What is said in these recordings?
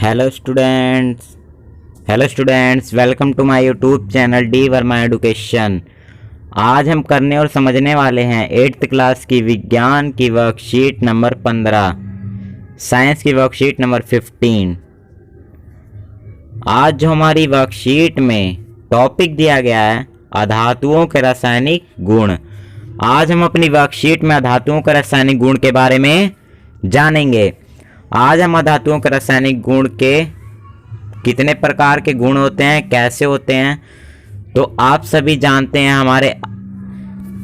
Hello students, welcome to my YouTube channel D Verma education. आज हम करने और समझने वाले हैं 8th क्लास की विज्ञान की वर्कशीट नंबर 15, साइंस की वर्कशीट नंबर 15। आज जो हमारी वर्कशीट में टॉपिक दिया गया है अधातुओं के रासायनिक गुण। आज हम अपनी वर्कशीट में अधातुओं के रासायनिक गुण के बारे में जानेंगे। आज हम अधातुओं के रासायनिक गुण के कितने प्रकार के गुण होते हैं, कैसे होते हैं, तो आप सभी जानते हैं। हमारे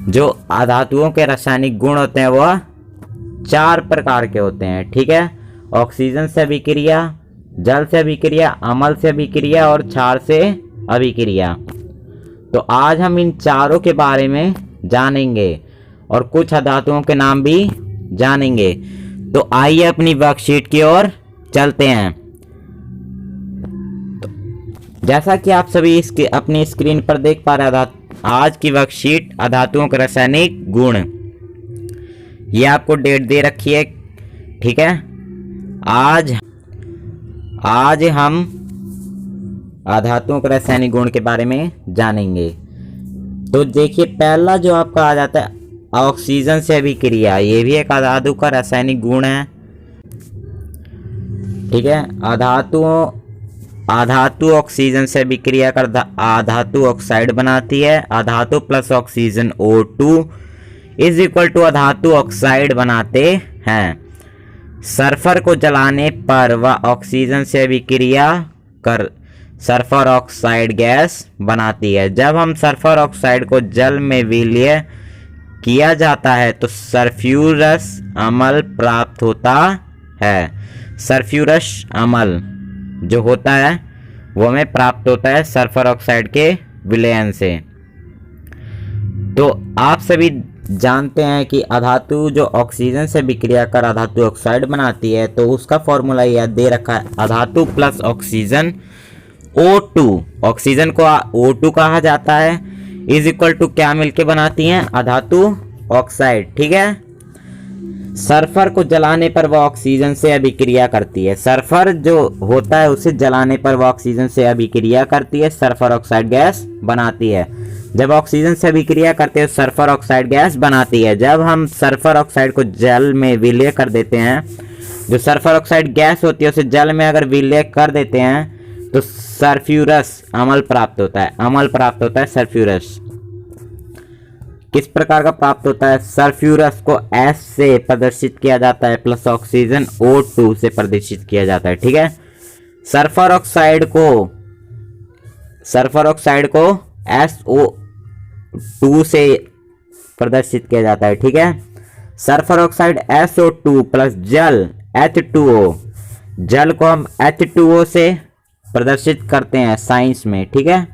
जो अधातुओं के रासायनिक गुण होते हैं वह 4 प्रकार के होते हैं, ठीक है। ऑक्सीजन से अभिक्रिया, जल से अभिक्रिया, अम्ल से अभिक्रिया और क्षार से अभिक्रिया। तो आज हम इन चारों के बारे में जानेंगे और कुछ अधातुओं के नाम भी जानेंगे। तो आइए अपनी वर्कशीट की ओर चलते हैं। तो जैसा कि आप सभी इसके अपनी स्क्रीन पर देख पा रहे हैं, आज की वर्कशीट अधातुओं के रासायनिक गुण, ये आपको डेट दे रखी है, ठीक है। आज हम अधातुओं के रासायनिक गुण के बारे में जानेंगे। तो देखिए, पहला जो आपका आ जाता है ऑक्सीजन से अभिक्रिया। ये भी एक अधातु का रासायनिक गुण है, ठीक है। अधातु ऑक्सीजन से अभिक्रिया कर अधातु ऑक्साइड बनाती है। अधातु plus oxygen O2 is equal to अधातु ऑक्साइड बनाते हैं। सल्फर को जलाने पर वह ऑक्सीजन से अभिक्रिया कर सल्फर ऑक्साइड गैस बनाती है। जब हम सल्फर ऑक्साइड को जल में विलय किया जाता है तो सल्फ्यूरस अम्ल प्राप्त होता है। सल्फ्यूरस अम्ल जो होता है वो हमें प्राप्त होता है सल्फर ऑक्साइड के विलयन से। तो आप सभी जानते हैं कि अधातु जो ऑक्सीजन से विक्रिया कर अधातु ऑक्साइड बनाती है, तो उसका फॉर्मूला यह दे रखा है, अधातु प्लस ऑक्सीजन O2। ऑक्सीजन को O2 कहा जाता है, इज इक्वल टू क्या मिलके बनाती हैं, अधातु ऑक्साइड, ठीक है। सल्फर को जलाने पर वह ऑक्सीजन से अभिक्रिया करती है। सल्फर जो होता है उसे जलाने पर वह ऑक्सीजन से अभिक्रिया करती है, सल्फर ऑक्साइड गैस बनाती है। जब ऑक्सीजन से अभिक्रिया करते हैं सल्फर ऑक्साइड गैस बनाती है। जब हम सल्फर ऑक्साइड को जल में विलय कर देते हैं, जो सल्फर ऑक्साइड गैस होती है उसे जल में अगर विलय कर देते हैं तो सल्फ्यूरस अम्ल प्राप्त होता है। अम्ल प्राप्त होता है सल्फ्यूरस। किस प्रकार का प्राप्त होता है? सल्फ्यूरस को S से प्रदर्शित किया जाता है प्लस ऑक्सीजन O2 से प्रदर्शित किया जाता है, ठीक है। सल्फर ऑक्साइड को SO2 से प्रदर्शित किया जाता है, ठीक है। सल्फर ऑक्साइड SO2 प्लस जल H2O, जल को हम H2O से प्रदर्शित करते हैं साइंस में, ठीक है।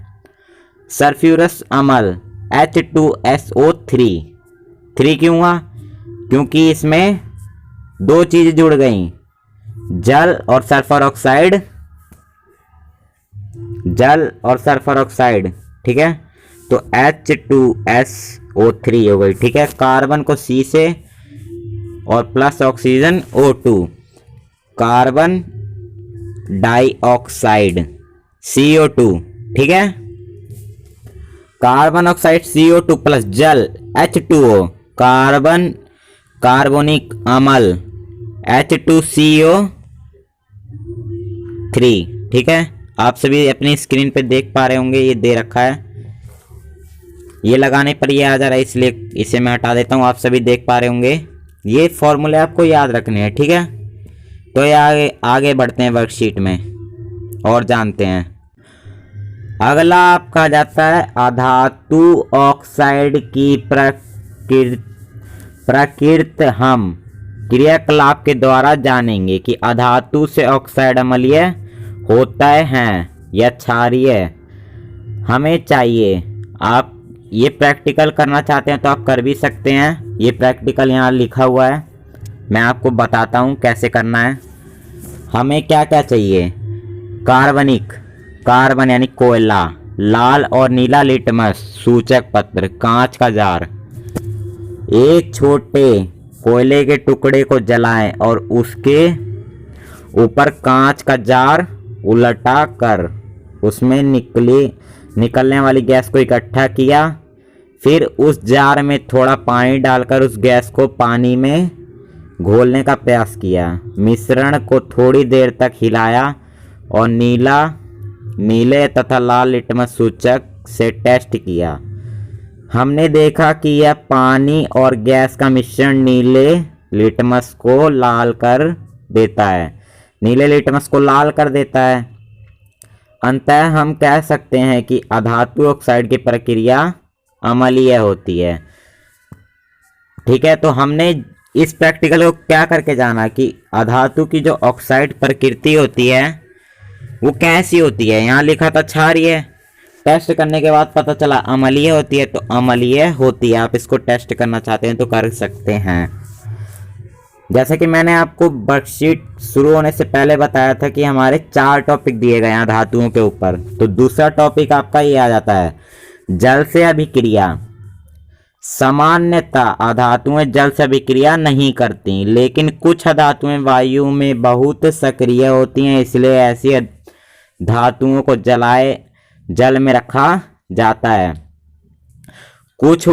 सल्फ्यूरस अम्ल H2SO3 क्यों हुआ? क्योंकि इसमें 2 चीजें जुड़ गई, जल और सल्फर ऑक्साइड, ठीक है। तो H2SO3 हो गई, ठीक है। कार्बन को C से और plus oxygen O2, carbon dioxide CO2, ठीक है। कार्बन ऑक्साइड CO2 प्लस जल H2O, कार्बोनिक अम्ल H2CO3, ठीक है। आप सभी अपनी स्क्रीन पे देख पा रहे होंगे, ये दे रखा है। ये लगाने पर ये आ जा रहा है, इसलिए इसे मैं हटा देता हूँ। आप सभी देख पा रहे होंगे, ये फॉर्मूले आपको याद रखने हैं, ठीक है। तो ये आगे बढ़ते हैं वर्कशीट में और जानते हैं। अगला आपका जाता है अधातु ऑक्साइड की प्रकृति। हम क्रियाकलाप के द्वारा जानेंगे कि अधातु से ऑक्साइड अम्लीय होता है या क्षारीय। हमें चाहिए, आप ये प्रैक्टिकल करना चाहते हैं तो आप कर भी सकते हैं। ये प्रैक्टिकल यहाँ लिखा हुआ है, मैं आपको बताता हूँ कैसे करना है। हमें क्या क्या चाहिए? कार्बन यानी कोयला, लाल और नीला लिटमस सूचक पत्र, कांच का जार। एक छोटे कोयले के टुकड़े को जलाएं और ऊपर कांच का जार उल्टा कर उसमें निकलने वाली गैस को इकट्ठा किया, फिर उस जार में थोड़ा पानी डालकर उस गैस को पानी में घोलने का प्रयास किया। मिश्रण को थोड़ी देर तक हिलाया और नीले तथा लाल लिटमस सूचक से टेस्ट किया। हमने देखा कि यह पानी और गैस का मिश्रण नीले लिटमस को लाल कर देता है। अंततः हम कह सकते हैं कि अधातु ऑक्साइड की प्रक्रिया अम्लीय होती है। ठीक है, तो हमने इस प्रैक्टिकल को क्या करके जाना कि अधातु की जो ऑक्साइड प्रकृति होती है वो कैसी होती है। यहाँ लिखा था क्षारीय, टेस्ट करने के बाद पता चला अम्लीय होती है, तो अम्लीय होती है। आप इसको टेस्ट करना चाहते हैं तो कर सकते हैं। जैसे कि मैंने आपको वर्कशीट शुरू होने से पहले बताया था कि हमारे 4 टॉपिक दिए गए हैं धातुओं के ऊपर, तो दूसरा टॉपिक आपका ये आ जाता है जल से अभिक्रिया। सामान्यतः अधातुएं जल से अभिक्रिया नहीं करती, लेकिन कुछ धातुएं वायु में बहुत सक्रिय होती हैं, इसलिए ऐसी धातुओं को जल में रखा जाता है। कुछ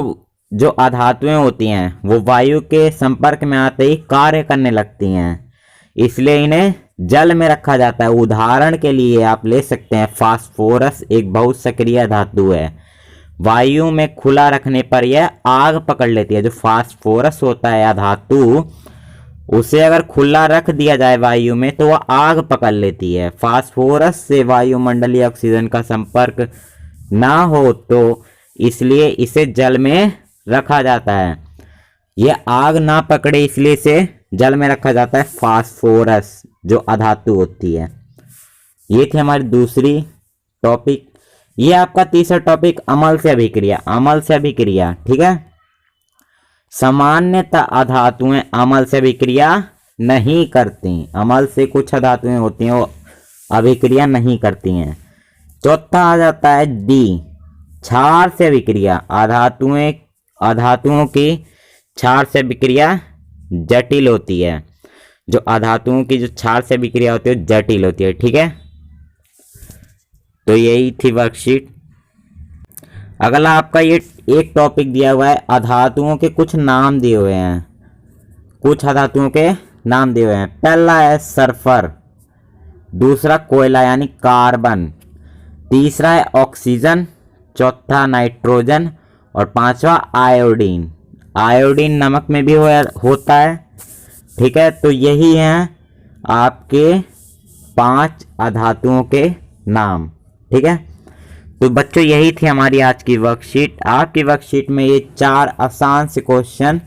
जो अधातुएं होती हैं वो वायु के संपर्क में आते ही कार्य करने लगती हैं, इसलिए इन्हें जल में रखा जाता है। उदाहरण के लिए आप ले सकते हैं फास्फोरस, एक बहुत सक्रिय धातु है। वायु में खुला रखने पर यह आग पकड़ लेती है। जो फास्फोरस होता है या धातु, उसे अगर खुला रख दिया जाए वायु में तो वह आग पकड़ लेती है। फास्फोरस से वायुमंडलीय ऑक्सीजन का संपर्क ना हो तो इसलिए इसे जल में रखा जाता है। यह आग ना पकड़े इसलिए इसे जल में रखा जाता है, फास्फोरस जो अधातु होती है। ये थी हमारी दूसरी टॉपिक। ये आपका तीसरा टॉपिक अम्ल से अभिक्रिया। ठीक है, सामान्यतः अधातुएं अम्ल से अभिक्रिया नहीं करती। अम्ल से कुछ धातुएं होती हैं वो अभिक्रिया नहीं करती हैं। चौथा आ जाता है डी, क्षार से अभिक्रिया। अधातुओं की क्षार से अभिक्रिया जटिल होती है। जो अधातुओं की जो क्षार से अभिक्रिया होती है जटिल होती है। ठीक है, तो यही थी वर्कशीट। अगला आपका ये एक टॉपिक दिया हुआ है, अधातुओं के कुछ नाम दिए हुए हैं। पहला है सल्फर, दूसरा कोयला यानी कार्बन, तीसरा है ऑक्सीजन, चौथा नाइट्रोजन और पांचवा आयोडीन। आयोडीन नमक में भी होता है। ठीक है, तो यही हैं आपके 5 अधातुओं के नाम। ठीक है, तो बच्चों यही थी हमारी आज की वर्कशीट। आपकी वर्कशीट में ये 4 आसान से क्वेश्चन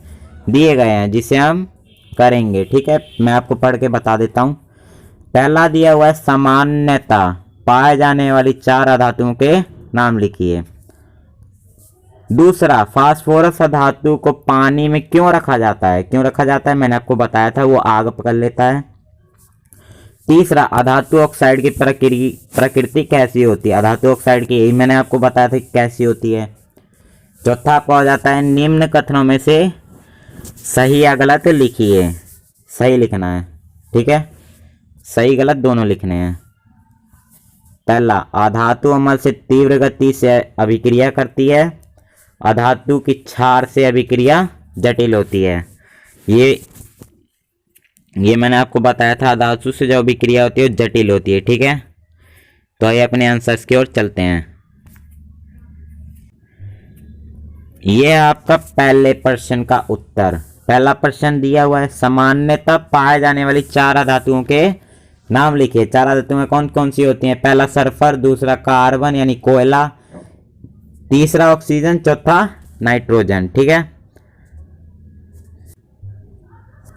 दिए गए हैं जिसे हम करेंगे। ठीक है, मैं आपको पढ़ के बता देता हूँ। पहला दिया हुआ है सामान्यतः पाए जाने वाली 4 अधातुओं के नाम लिखिए। दूसरा, फास्फोरस धातु को पानी में क्यों रखा जाता है? मैंने आपको बताया था, वो आग पकड़ लेता है। तीसरा, अधातु ऑक्साइड की प्रकृति कैसी होती है? अधातु ऑक्साइड की यही मैंने आपको बताया था कैसी होती है। चौथा आपका हो जाता है निम्न कथनों में से सही या गलत लिखिए। सही लिखना है। ठीक है, सही गलत दोनों लिखने हैं। पहला, अधातु अम्ल से तीव्र गति से अभिक्रिया करती है। अधातु की क्षार से अभिक्रिया जटिल होती है। ये मैंने आपको बताया था, अधातु से जो अभिक्रिया होती है वो जटिल होती है। ठीक है, तो आइए अपने आंसर्स की ओर चलते हैं। ये आपका पहले प्रश्न का उत्तर। पहला प्रश्न दिया हुआ है सामान्यतः पाए जाने वाली 4 धातुओं के नाम लिखिए। 4 धातुएं कौन कौन सी होती हैं? पहला सल्फर, दूसरा कार्बन यानी कोयला, तीसरा ऑक्सीजन, चौथा नाइट्रोजन। ठीक है,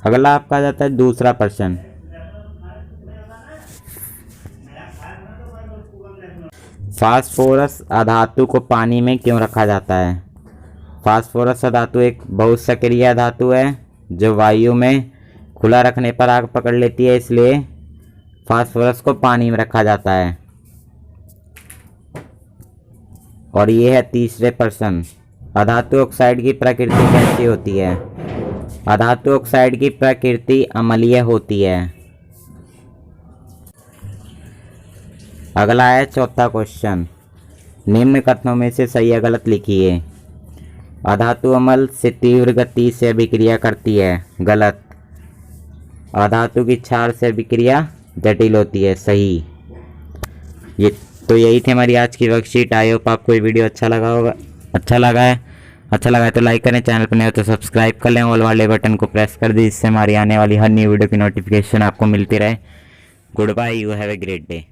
अगला आपका आ जाता है दूसरा प्रश्न। फास्फोरस अधातु को पानी में क्यों रखा जाता है? फास्फोरस धातु एक बहुत सक्रिय धातु है जो वायु में खुला रखने पर आग पकड़ लेती है, इसलिए फास्फोरस को पानी में रखा जाता है। और ये है तीसरे प्रश्न, अधातु ऑक्साइड की प्रकृति कैसी होती है? अधातु ऑक्साइड की प्रकृति अम्लीय होती है। अगला है चौथा क्वेश्चन, निम्न कथनों में से सही या गलत लिखिए। अधातु अम्ल से तीव्र गति से अभिक्रिया करती है, गलत। अधातु की क्षार से अभिक्रिया जटिल होती है, सही। ये तो यही थी हमारी आज की वर्कशीट। आई होप आपको ये वीडियो अच्छा लगा होगा। अच्छा लगा है तो लाइक करें, चैनल पर नहीं हो तो सब्सक्राइब कर लें, ऑल वाले बटन को प्रेस कर दें, जिससे हमारी आने वाली हर नई वीडियो की नोटिफिकेशन आपको मिलती रहे। Goodbye, you have a great day.